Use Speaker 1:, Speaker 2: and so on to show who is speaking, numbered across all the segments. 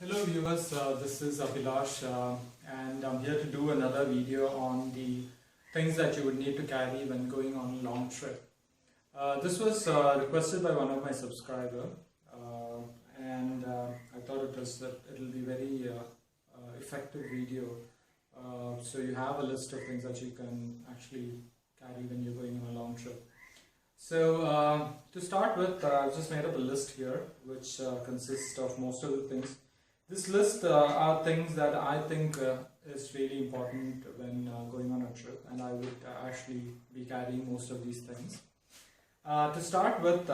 Speaker 1: Hello viewers, this is Abhilash and I'm here to do another video on the things that you would need to carry when going on a long trip. This was requested by one of my subscribers and I thought it'll be very effective video. So you have a list of things that you can actually carry when you're going on a long trip. So to start with, I've just made up a list here which consists of most of the things. This list are things that I think is really important when going on a trip, and I would actually be carrying most of these things. To start with,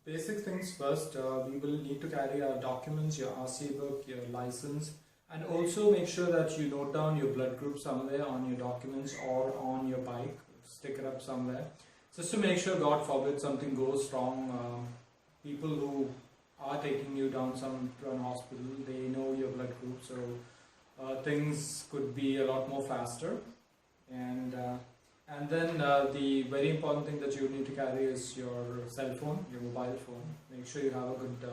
Speaker 1: basic things first, we will need to carry our documents, your RC book, your license, and also make sure that you note down your blood group somewhere on your documents or on your bike, stick it up somewhere, just to make sure, God forbid, something goes wrong. People who are taking you down to an hospital, they know your blood group, so things could be a lot more faster. And then the very important thing that you need to carry is your cell phone, your mobile phone. Make sure you have a good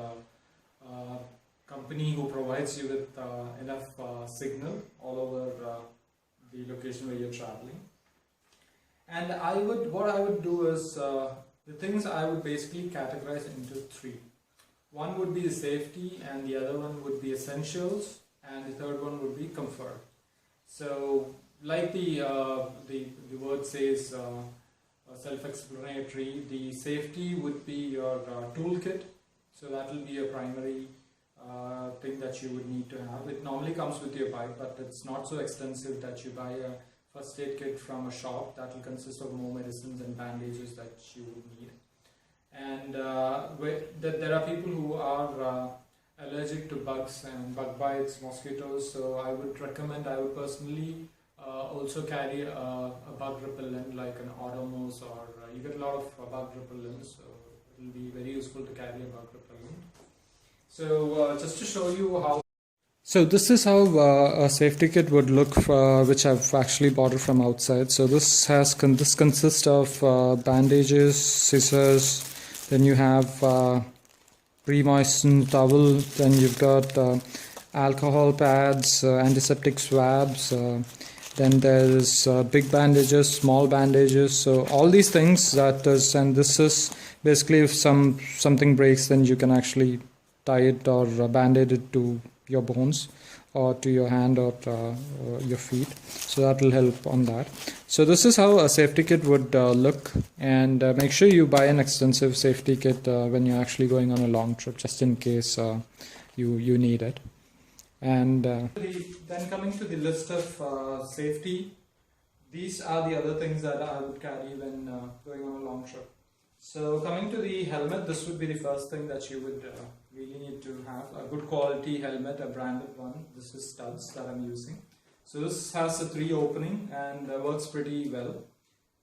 Speaker 1: company who provides you with enough signal all over the location where you're traveling. And what I would do is the things I would basically categorize into three. One would be the safety, and the other one would be essentials, and the third one would be comfort. So, like the word says, self-explanatory, the safety would be your toolkit. So that will be your primary thing that you would need to have. It normally comes with your bike, but it's not so extensive that you buy a first aid kit from a shop. That will consist of more medicines and bandages that you would need. And there are people who are allergic to bugs and bug bites, mosquitoes, so I would personally also carry a bug repellent like an Odomos, or you get a lot of bug repellents, so it will be very useful to carry a bug repellent. So just to show you how. So this is how a safety kit would look, which I've actually bought it from outside. So this consists of bandages, scissors. Then you have pre-moistened towel, then you've got alcohol pads, antiseptic swabs, then there's big bandages, small bandages, so all these things and this is basically if something breaks, then you can actually tie it or band-aid it to your bones or to your hand or your feet, so that will help on that. So this is how a safety kit would look, and make sure you buy an extensive safety kit when you're actually going on a long trip, just in case you need it. And then coming to the list of safety, these are the other things that I would carry when going on a long trip. So coming to the helmet, this would be the first thing that you would really need to have. A good quality helmet, a branded one. This is Studs that I'm using. So this has a 3 opening and works pretty well.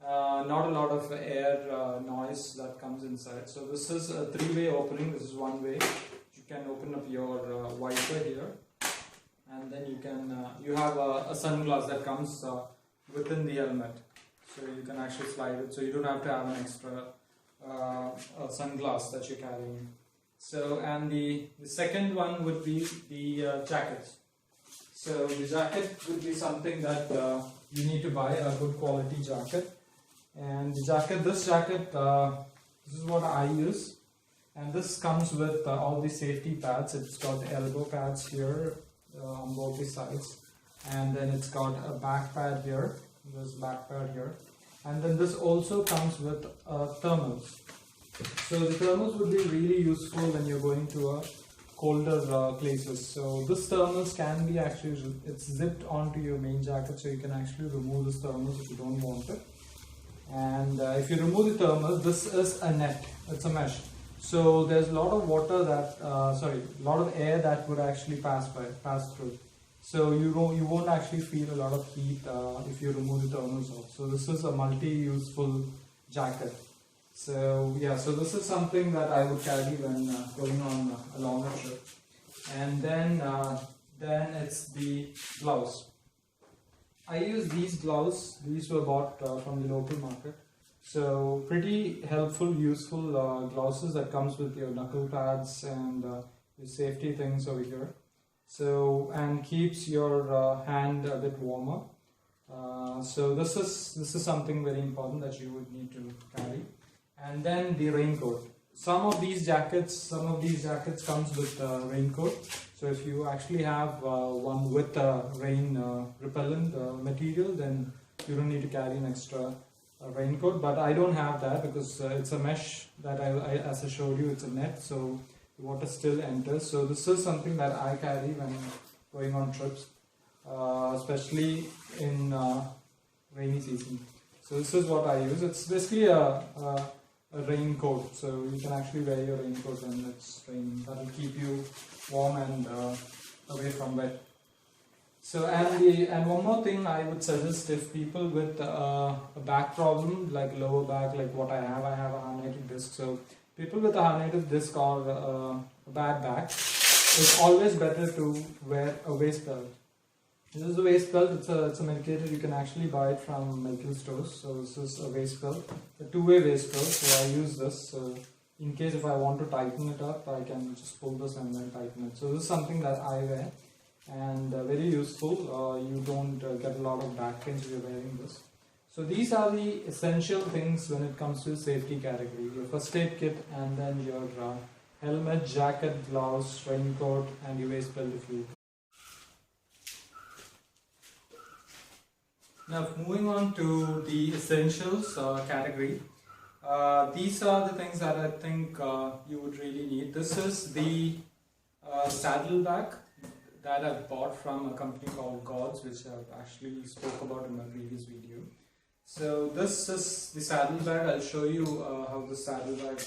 Speaker 1: Not a lot of air noise that comes inside. So this is a 3-way opening. This is one way. You can open up your wiper here, and then you have a sunglass that comes within the helmet. So you can actually slide it. So you don't have to have an extra sunglass that you're carrying. So, and the second one would be the jackets. So the jacket would be something that you need to buy, a good quality jacket. And this jacket, this is what I use. And this comes with all the safety pads. It's got elbow pads here on both the sides. And then it's got a back pad here. There's a back pad here. And then this also comes with thermals. So the thermals would be really useful when you're going to colder places. So this thermals can be it's zipped onto your main jacket, so you can actually remove this thermals if you don't want it. And if you remove the thermals, this is a net, it's a mesh. So there's a lot of water a lot of air that would actually pass through. So you won't actually feel a lot of heat if you remove the thermals off. So this is a multi-useful jacket. So yeah, so this is something that I would carry when going on a longer trip. And then it's the gloves. I use these gloves. These were bought from the local market. So pretty helpful, useful gloves that comes with your knuckle pads and your safety things over here. So, and keeps your hand a bit warmer. So this is something very important that you would need to carry. And then the raincoat. Some of these jackets comes with raincoat. So if you actually have one with rain repellent material, then you don't need to carry an extra raincoat. But I don't have that because it's a mesh that as I showed you, it's a net, so the water still enters. So this is something that I carry when going on trips, especially in rainy season. So this is what I use. It's basically a raincoat, so you can actually wear your raincoat when it's raining. That will keep you warm and away from wet. So and one more thing I would suggest, if people with a back problem like lower back, like what I have a herniated disc. So people with a herniated disc or a bad back, it's always better to wear a waist belt. This is a waist belt. It's a medicated. You can actually buy it from medical stores. So this is a waist belt, a two-way waist belt. So I use this. So in case if I want to tighten it up, I can just pull this and then tighten it. So this is something that I wear, and very useful. You don't get a lot of back pains if you're wearing this. So these are the essential things when it comes to safety category. Your first aid kit, and then your helmet, jacket, gloves, raincoat, and your waist belt if you. Now moving on to the essentials category, these are the things that I think you would really need. This is the saddlebag that I bought from a company called Gods, which I've actually spoke about in my previous video. So this is the saddlebag. I'll show you how the saddlebag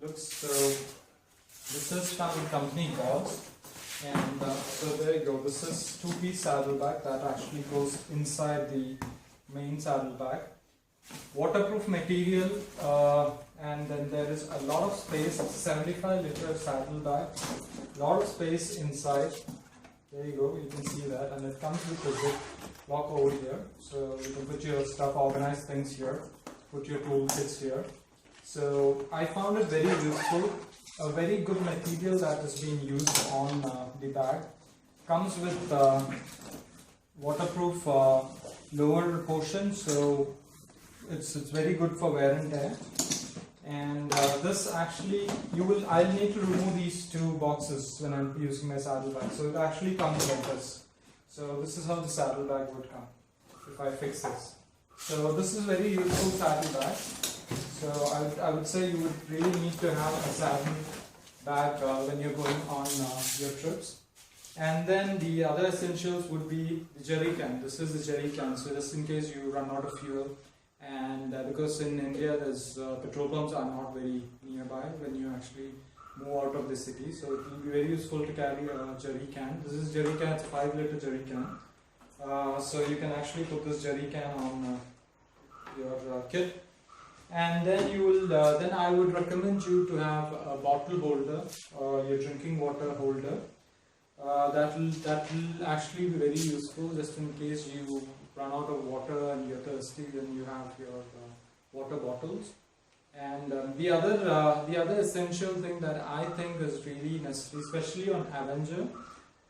Speaker 1: looks. So this is from the company Gods. And so there you go, this is two-piece saddlebag that actually goes inside the main saddlebag. Waterproof material, and then there is a lot of space. It's a 75-liter saddlebag, a lot of space inside. There you go, you can see that, and it comes with a zip lock over here. So you can put your stuff, organize things here, put your toolkits here. So I found it very useful. A very good material that is being used on the bag. Comes with waterproof lower portion, so it's very good for wear and tear. And this actually, I'll need to remove these two boxes when I'm using my saddlebag. So it actually comes like this. So this is how the saddlebag would come if I fix this. So this is very useful saddlebag. So I would say you would really need to have a saddle bag when you're going on your trips. And then the other essentials would be the jerry can. This is the jerry can, so just in case you run out of fuel. And because in India there's petrol pumps are not very nearby when you actually move out of the city, so it will be very useful to carry a jerry can. This is jerry can, it's a 5-liter jerry can. So you can actually put this jerry can on your kit. And then you will. Then I would recommend you to have a bottle holder or your drinking water holder. That will actually be very useful, just in case you run out of water and you're thirsty. Then you have your water bottles. And the other essential thing that I think is really necessary, especially on Avenger,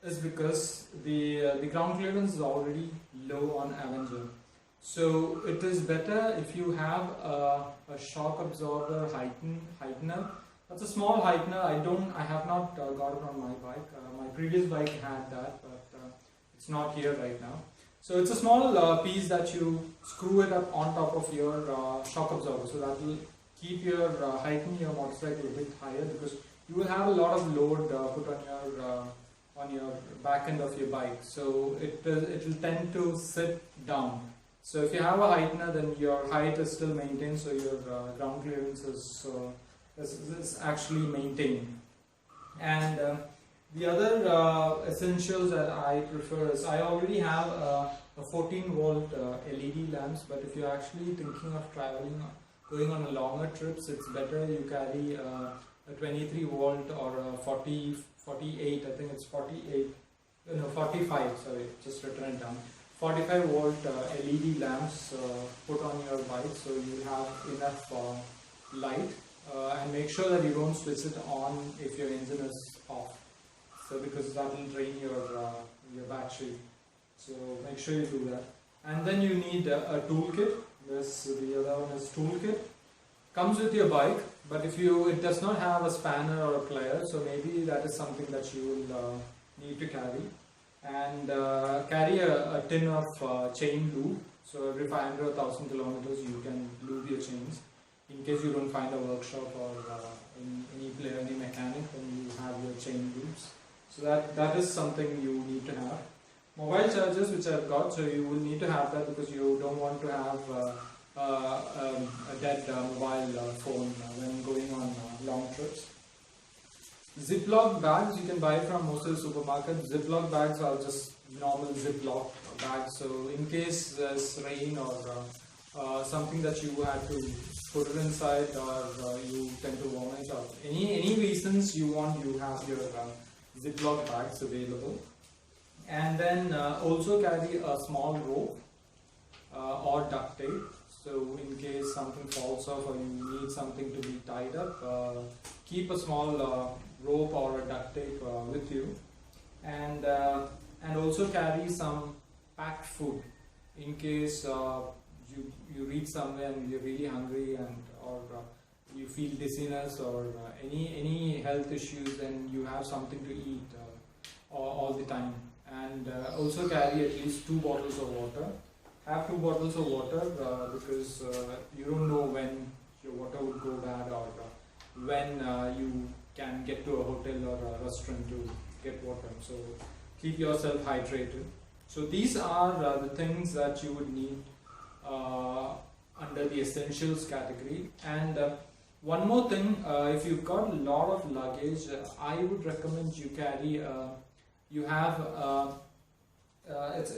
Speaker 1: is because the ground clearance is already low on Avenger. So it is better if you have a shock absorber heightener. That's a small heightener. I have not got it on my bike. My previous bike had that, but it's not here right now. So it's a small piece that you screw it up on top of your shock absorber. So that will keep your heighten your motorcycle a bit higher, because you will have a lot of load put on your back end of your bike. So it will tend to sit down. So if you have a heightener, then your height is still maintained, so your ground clearance is actually maintained. And the other essentials that I prefer is, I already have a 14-volt LED lamps, but if you're actually thinking of traveling, going on a longer trips, it's better you carry a 23-volt or a 48, I think it's 48, no 45, sorry, just written it down. 45-volt LED lamps put on your bike, so you have enough light. and make sure that you don't switch it on if your engine is off. So because that will drain your battery. So make sure you do that. And then you need a toolkit. The other one is toolkit. Comes with your bike, but if it does not have a spanner or a plier, so maybe that is something that you will need to carry. And carry a tin of chain lube. So every 500 or 1000 kilometers you can lube your chains. In case you don't find a workshop or any mechanic, then you have your chain lubes. So that is something you need to have. Mobile chargers, which I've got, so you will need to have that because you don't want to have a dead mobile phone when going on long trips. Ziploc bags you can buy from most of the supermarkets. Ziploc bags are just normal Ziploc bags. So in case there's rain or something that you have to put it inside, or you tend to vomit, or any reasons you have your Ziploc bags available. And then also carry a small rope or duct tape. So in case something falls off or you need something to be tied up, keep a small rope or a duct tape with you. And also carry some packed food in case you reach somewhere and you're really hungry, or you feel dizziness or any health issues, then you have something to eat all the time. And also carry at least 2 bottles of water. Have 2 bottles of water because you don't know when your water would go bad, or when you can get to a hotel or a restaurant to get water. So keep yourself hydrated. So these are the things that you would need under the essentials category. And one more thing, if you've got a lot of luggage, I would recommend you carry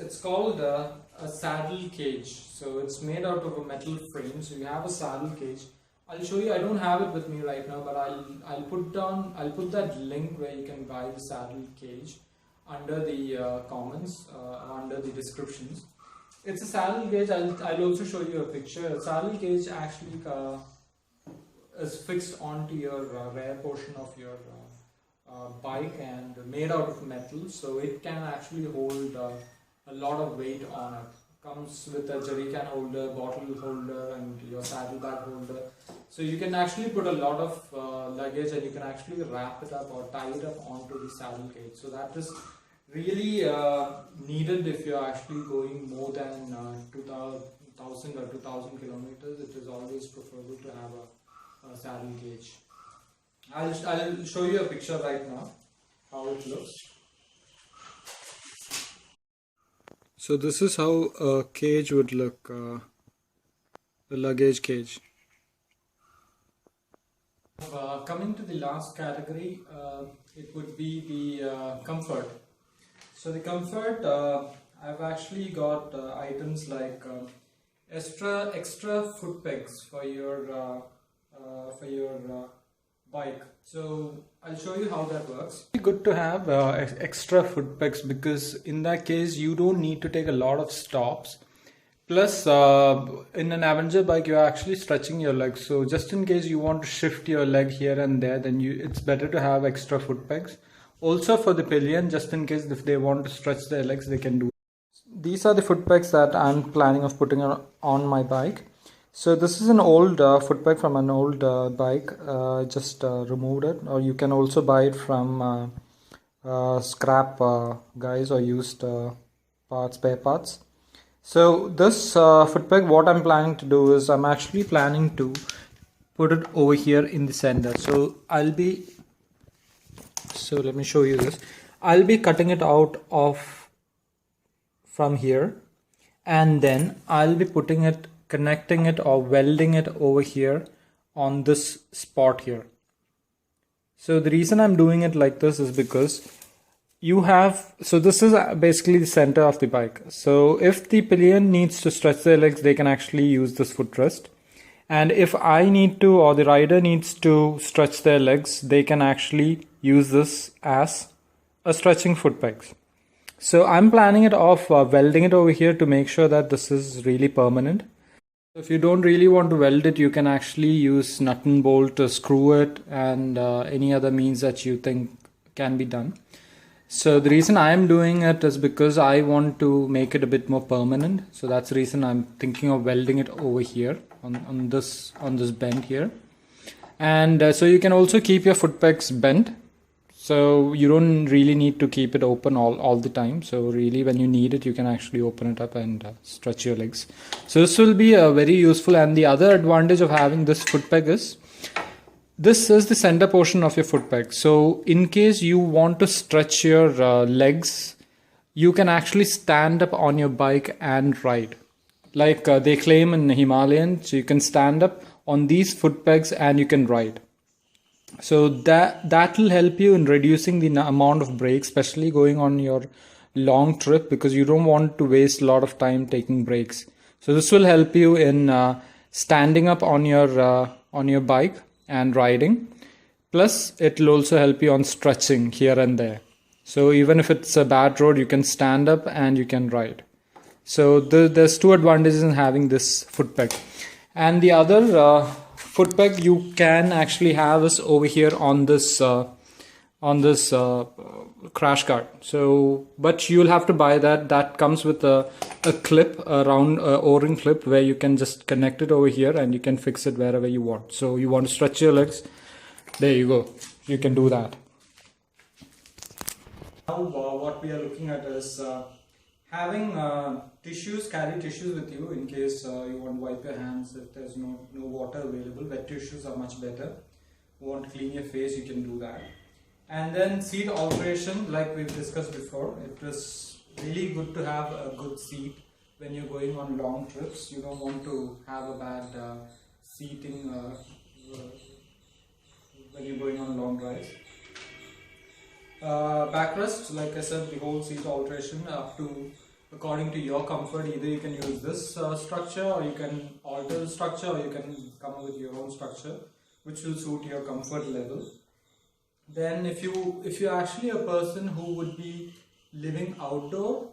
Speaker 1: it's called a saddle cage. So it's made out of a metal frame. So you have a saddle cage. I'll show you. I don't have it with me right now, but I'll put that link where you can buy the saddle cage under the comments, under the descriptions. It's a saddle cage. I'll also show you a picture. A saddle cage actually is fixed onto your rear portion of your bike and made out of metal, so it can actually hold a lot of weight on it. Comes with a jerry can holder, bottle holder, and your saddlebag holder. So you can actually put a lot of luggage, and you can actually wrap it up or tie it up onto the saddle cage. So that is really needed if you're actually going more than 2,000 or 2,000 kilometers. It is always preferable to have a saddle cage. I'll show you a picture right now how it looks. So this is how a cage would look, a luggage cage. Coming to the last category, it would be the comfort. So the comfort, I've actually got items like extra foot pegs for your bike. So I'll show you how that works. It's good to have extra foot pegs because in that case you don't need to take a lot of stops. Plus in an Avenger bike you're actually stretching your legs, so just in case you want to shift your leg here and there, then it's better to have extra foot pegs. Also for the pillion, just in case if they want to stretch their legs, they can do. These are the foot pegs that I'm planning of putting on my bike. So this is an old foot peg from an old bike. Just removed it, or you can also buy it from scrap guys or used spare parts. So this foot peg, what I'm planning to do is I'm actually planning to put it over here in the center. So let me show you this. I'll be cutting it out of from here, and then I'll be connecting it or welding it over here on this spot here. So the reason I'm doing it like this is because this is basically the center of the bike. So if the pillion needs to stretch their legs, they can actually use this footrest. And if I need to, or the rider needs to stretch their legs, they can actually use this as a stretching foot pegs. So I'm planning it off welding it over here to make sure that this is really permanent. If you don't really want to weld it, you can actually use nut and bolt to screw it, and any other means that you think can be done. So the reason I am doing it is because I want to make it a bit more permanent. So that's the reason I'm thinking of welding it over here on this bend here. And so you can also keep your foot pegs bent. So you don't really need to keep it open all the time. So really when you need it, you can actually open it up and stretch your legs. So this will be very useful. And the other advantage of having this foot peg is, this is the center portion of your foot peg. So in case you want to stretch your legs, you can actually stand up on your bike and ride. Like they claim in Himalayan, so you can stand up on these foot pegs and you can ride. So that will help you in reducing the amount of breaks, especially going on your long trip, because you don't want to waste a lot of time taking breaks. So this will help you in standing up on your bike and riding. Plus it will also help you on stretching here and there. So even if it's a bad road, you can stand up and you can ride. So there's two advantages in having this foot peg. And the other foot peg you can actually have is over here on this crash guard. So but you'll have to buy that comes with a clip, a round o-ring clip, where you can just connect it over here and you can fix it wherever you want. So you want to stretch your legs, there you go, you can do that. Now what we are looking at is having carry tissues with you in case you want to wipe your hands if there's no water available. Wet tissues are much better. You want to clean your face, you can do that. And then seat alteration, like we've discussed before, it is really good to have a good seat when you're going on long trips. You don't want to have a bad seating when you're going on long rides. Backrest, like I said, the whole seat alteration up to according to your comfort. Either you can use this structure, or you can alter the structure, or you can come up with your own structure which will suit your comfort level. Then if you're actually a person who would be living outdoor,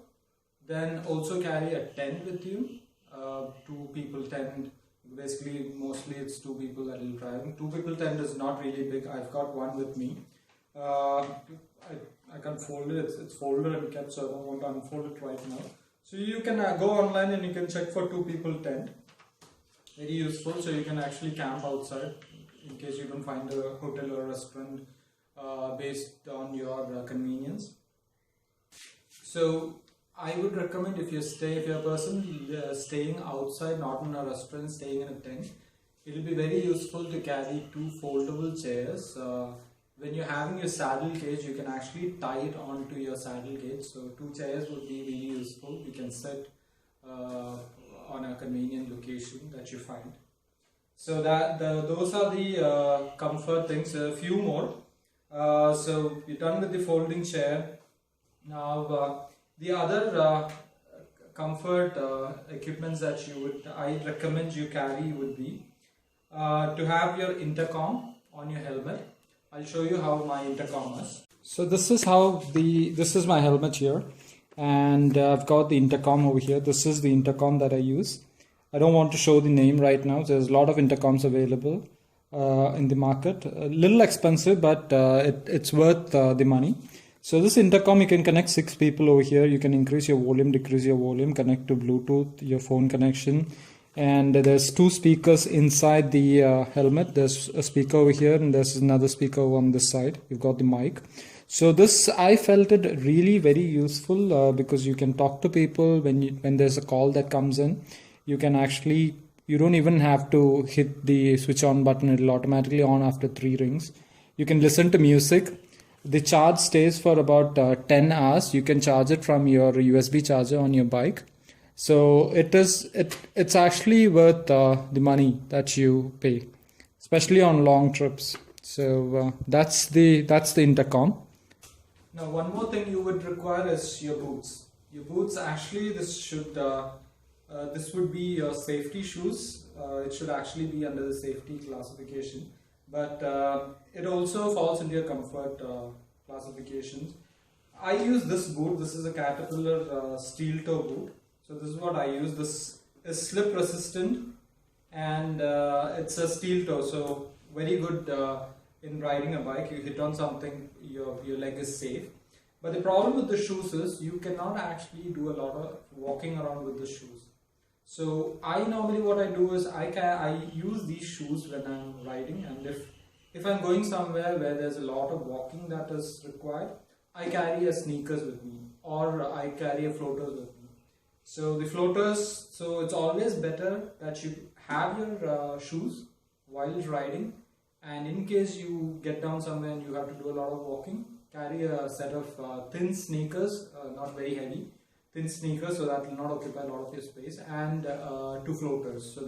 Speaker 1: then also carry a tent with you. 2 people tent, basically mostly it's 2 people that will drive. 2 people tent is not really big. I've got one with me. I can fold it, it's folded and kept, so I don't want to unfold it right now. So you can go online and you can check for 2 people tent. Very useful, so you can actually camp outside in case you don't find a hotel or a restaurant based on your convenience. So I would recommend, if you're a person staying outside, not in a restaurant, staying in a tent, it will be very useful to carry 2 foldable chairs. When you're having your saddle cage, you can actually tie it onto your saddle cage. So 2 chairs would be really useful. You can sit on a convenient location that you find. So those are the comfort things. A few more. So you're done with the folding chair. Now the other comfort equipments that I recommend you carry would be to have your intercom on your helmet. I'll show you how my intercom is. So this is my helmet here, and I've got the intercom over here. This is the intercom that I use. I don't want to show the name right now. There's a lot of intercoms available in the market. A little expensive, but it's worth the money. So this intercom, you can connect 6 people over here. You can increase your volume, decrease your volume, connect to Bluetooth, your phone connection. And there's 2 speakers inside the helmet. There's a speaker over here and there's another speaker on this side. You've got the mic. So this, I felt it really very useful because you can talk to people when there's a call that comes in. You can actually, you don't even have to hit the switch on button. It'll automatically on after 3 rings. You can listen to music. The charge stays for about 10 hours. You can charge it from your USB charger on your bike. So it's actually worth the money that you pay, especially on long trips. So that's the intercom. Now one more thing you would require is your boots. Your boots, actually this would be your safety shoes. It should actually be under the safety classification, but it also falls into your comfort classifications. I use this boot. This is a Caterpillar steel toe boot. So this is what I use. This is slip resistant. and it's a steel toe, so very good in riding a bike. You hit on something, your leg is safe. But the problem with the shoes is you cannot actually do a lot of walking around with the shoes. So I normally, what I do is I use these shoes when I'm riding, and if I'm going somewhere where there's a lot of walking that is required, I carry a sneakers with me, or I carry a floaters with me. So the floaters, so it's always better that you have your shoes while riding, and in case you get down somewhere and you have to do a lot of walking, carry a set of thin sneakers, not very heavy, thin sneakers, so that will not occupy a lot of your space, and two floaters.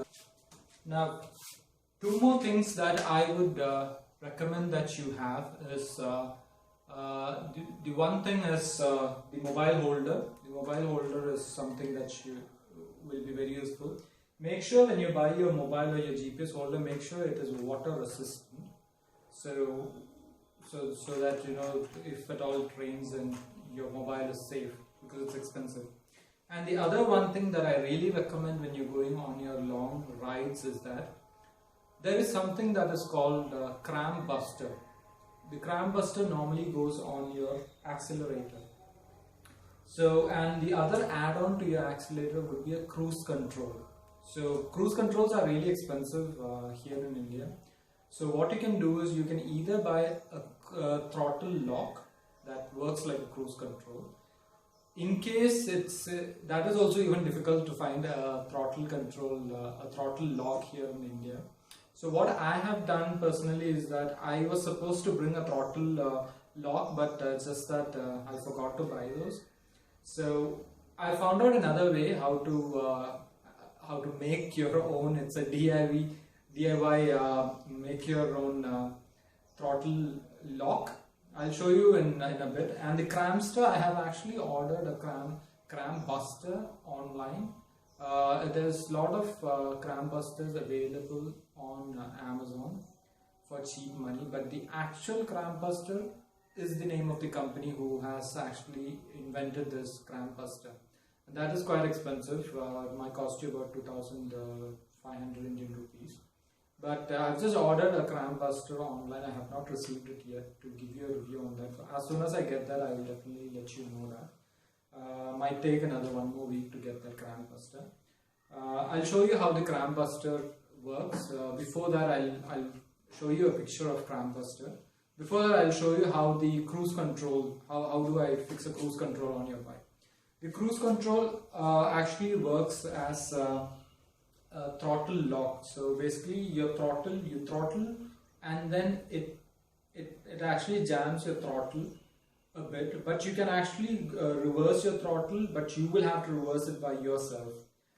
Speaker 1: Now, two more things that I would recommend that you have is the one thing is the mobile holder. The mobile holder is something that you will be very useful. Make sure when you buy your mobile or your GPS holder, make sure it is water resistant. So that you know if at all it rains, then your mobile is safe, because it's expensive. And the other one thing that I really recommend when you're going on your long rides is that there is something that is called cramp buster. The cramp buster normally goes on your accelerator. So, and the other add-on to your accelerator would be a cruise control. So cruise controls are really expensive here in India. So what you can do is you can either buy a throttle lock that works like a cruise control. In case it's that is also even difficult to find a throttle control, a throttle lock here in India. So what I have done personally is that I was supposed to bring a throttle lock, but it's just that I forgot to buy those. So I found out another way how to make your own. It's a DIY make your own throttle lock. I'll show you in a bit. And the crampster, I have actually ordered a cramp buster online. There's a lot of cramp busters available on Amazon for cheap money, but the actual cramp buster is the name of the company who has actually invented this cramp buster. And that is quite expensive. It might cost you about 2,500 Indian rupees. But I've just ordered a cramp buster online. I have not received it yet to give you a review on that. As soon as I get that, I will definitely let you know that. Might take another one more week to get that cramp buster. I'll show you how the cramp buster works. Before that, I'll show you a picture of cramp buster. Before that, I'll show you how the cruise control, how do I fix a cruise control on your bike. The cruise control actually works as a throttle lock. So basically you throttle, and then it actually jams your throttle a bit, but you can actually reverse your throttle, but you will have to reverse it by yourself.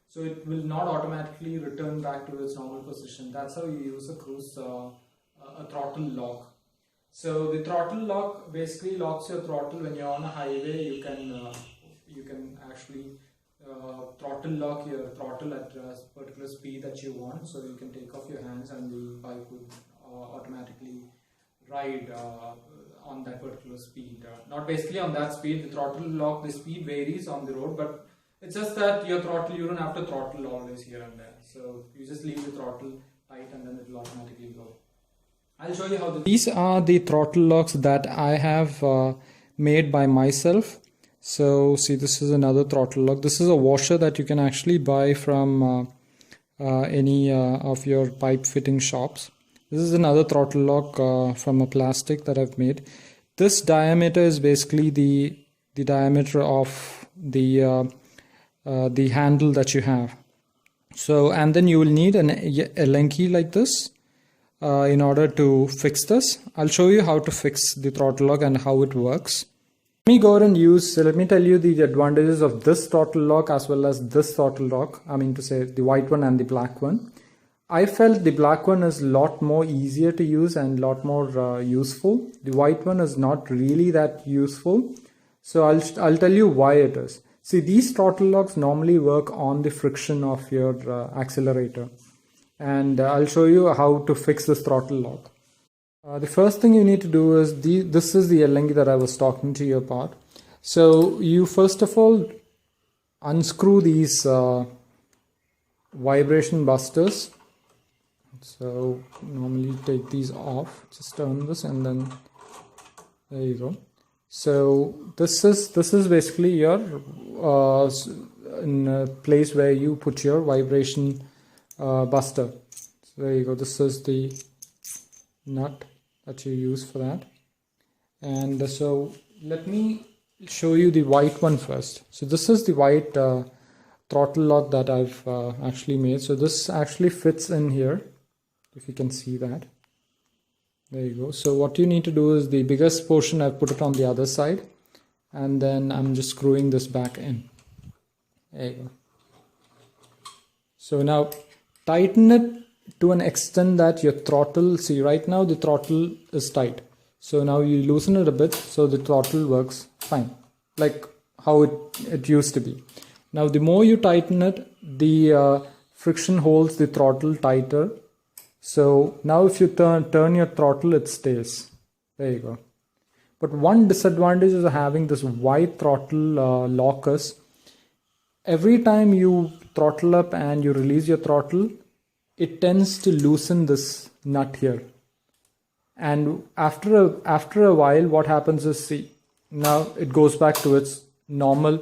Speaker 1: So it will not automatically return back to its normal position. That's how you use a throttle lock. So the throttle lock basically locks your throttle when you're on a highway. You can actually throttle lock your throttle at a particular speed that you want. So you can take off your hands and the bike would automatically ride on that particular speed. Not basically on that speed. The throttle lock, the speed varies on the road, but it's just that your throttle, you don't have to throttle always here and there. So you just leave the throttle tight and then it will automatically go. I'll show you how these are the throttle locks that I have made by myself. So see, this is another throttle lock. This is a washer that you can actually buy from any of your pipe fitting shops. This is another throttle lock from a plastic that I've made. This diameter is basically the diameter of the handle that you have. So, and then you will need a Allen key like this in order to fix this. I'll show you how to fix the throttle lock and how it works. Let me tell you the advantages of this throttle lock as well as this throttle lock. I mean to say the white one and the black one. I felt the black one is a lot more easier to use and a lot more useful. The white one is not really that useful. So I'll tell you why it is. See, these throttle locks normally work on the friction of your accelerator. And I'll show you how to fix this throttle lock. The first thing you need to do is, this is the Allen key that I was talking to you about. So you first of all unscrew these vibration busters So normally take these off, just turn this, and then there you go. So this is basically your in a place where you put your vibration buster. So there you go. This is the nut that you use for that. And so let me show you the white one first. So this is the white throttle lock that I've actually made. So this actually fits in here, if you can see that. There you go. So what you need to do is the biggest portion, I've put it on the other side, and then I'm just screwing this back in. There you go. So now tighten it to an extent that your throttle, see right now the throttle is tight. So now you loosen it a bit so the throttle works fine, like how it used to be. Now the more you tighten it, the friction holds the throttle tighter. So now if you turn your throttle, it stays. There you go. But one disadvantage of having this white throttle lock is every time you throttle up and you release your throttle, it tends to loosen this nut here. And after a while, what happens is, see, now it goes back to its normal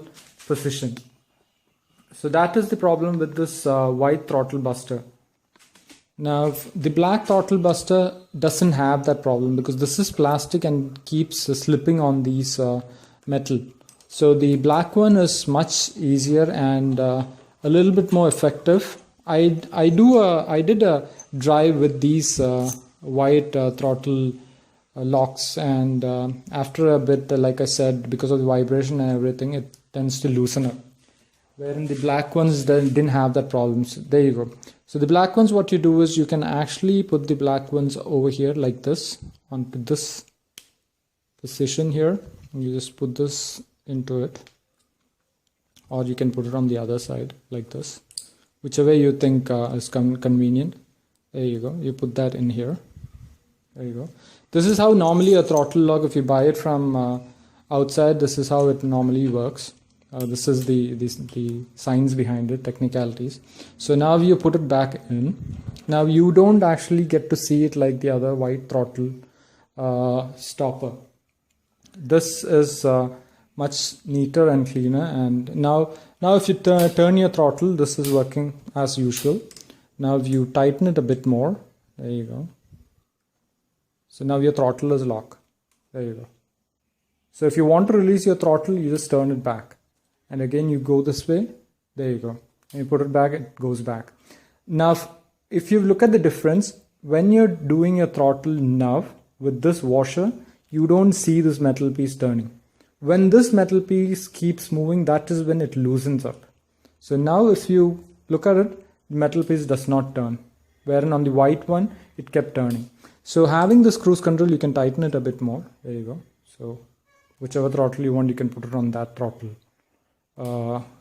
Speaker 1: position. So that is the problem with this white throttle buster. Now the black throttle buster doesn't have that problem because this is plastic and keeps slipping on these metal. So the black one is much easier and a little bit more effective. I did a drive with these white throttle locks, and after a bit, like I said, because of the vibration and everything, it tends to loosen up. Wherein the black ones didn't have that problem. So there you go. So the black ones, what you do is you can actually put the black ones over here like this, onto this position here. You just put this into it, or you can put it on the other side like this, whichever you think is convenient. There you go. You put that in here. There you go. This is how normally a throttle lock, if you buy it from outside, this is how it normally works. This is the science behind it, technicalities. So now you put it back in. Now you don't actually get to see it like the other white throttle stopper. This is much neater and cleaner. And now if you turn your throttle, this is working as usual. Now if you tighten it a bit more, there you go. So now your throttle is locked. There you go. So if you want to release your throttle, you just turn it back. And again, you go this way. There you go. And you put it back, it goes back. Now, if you look at the difference, when you're doing your throttle now with this washer, you don't see this metal piece turning. When this metal piece keeps moving, that is when it loosens up. So now if you look at it, the metal piece does not turn. Wherein on the white one, it kept turning. So having this cruise control, you can tighten it a bit more. There you go. So whichever throttle you want, you can put it on that throttle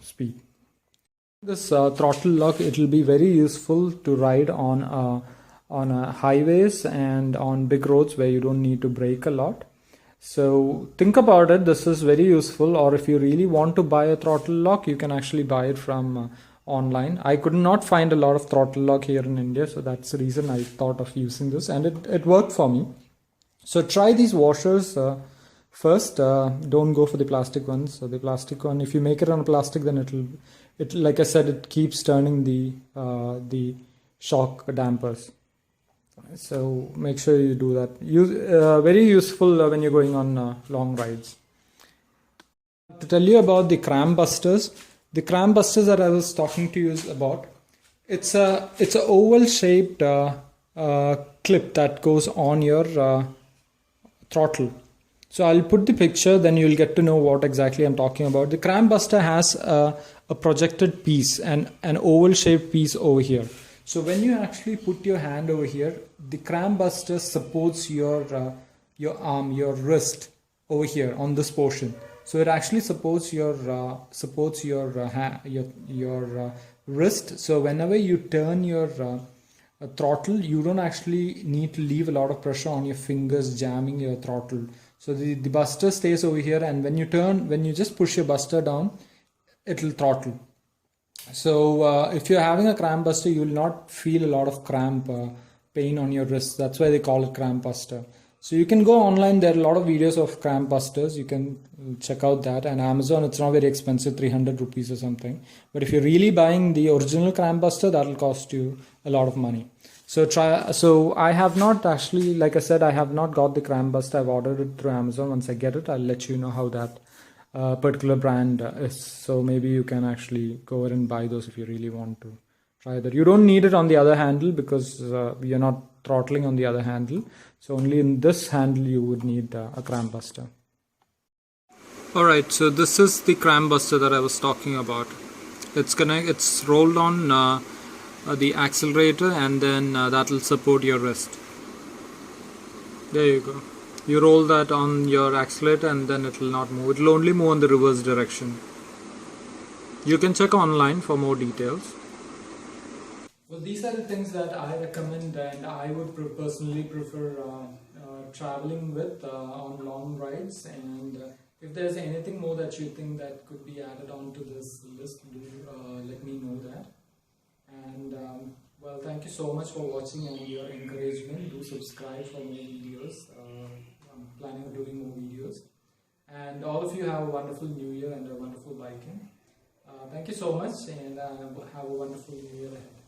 Speaker 1: speed. This throttle lock, it will be very useful to ride on highways and on big roads where you don't need to brake a lot. So think about it. This is very useful. Or if you really want to buy a throttle lock, you can actually buy it from online. I could not find a lot of throttle lock here in India, so that's the reason I thought of using this, and it worked for me. So try these washers first. Don't go for the plastic ones. So the plastic one, if you make it on plastic, then it like I said, it keeps turning the shock dampers. So make sure you do that. Very useful when you're going on long rides. To tell you about the cram busters. The cram busters that I was talking to you about, it's a oval shaped clip that goes on your throttle. So I'll put the picture, then you'll get to know what exactly I'm talking about. The cram buster has a projected piece and an oval shaped piece over here. So when you actually put your hand over here, the cram buster supports your arm, your wrist over here on this portion. So it actually supports your wrist. So whenever you turn your throttle, you don't actually need to leave a lot of pressure on your fingers jamming your throttle. So the buster stays over here, and when you just push your buster down, it will throttle. So if you're having a cramp buster, you will not feel a lot of cramp pain on your wrist. That's why they call it cramp buster. So you can go online. There are a lot of videos of cramp busters. You can check out that. And Amazon, it's not very expensive, 300 rupees or something. But if you're really buying the original cramp buster, that'll cost you a lot of money. So So I have not actually, like I said, I have not got the cramp buster. I've ordered it through Amazon. Once I get it, I'll let you know how that particular brand is. So maybe you can actually go ahead and buy those if you really want to try that. You don't need it on the other handle because you're not throttling on the other handle. So only in this handle you would need a cramp buster. Alright, so this is the cramp buster that I was talking about. It's rolled on the accelerator, and then that will support your wrist. There you go. You roll that on your accelerator and then it will not move. It will only move in the reverse direction. You can check online for more details. Well, these are the things that I recommend, and I would personally prefer traveling with on long rides. And if there's anything more that you think that could be added on to this list, do let me know that. And well, thank you so much for watching and your encouragement. Do subscribe for more videos. I'm planning on doing more videos. And all of you have a wonderful new year and a wonderful biking. Thank you so much, and have a wonderful new year ahead.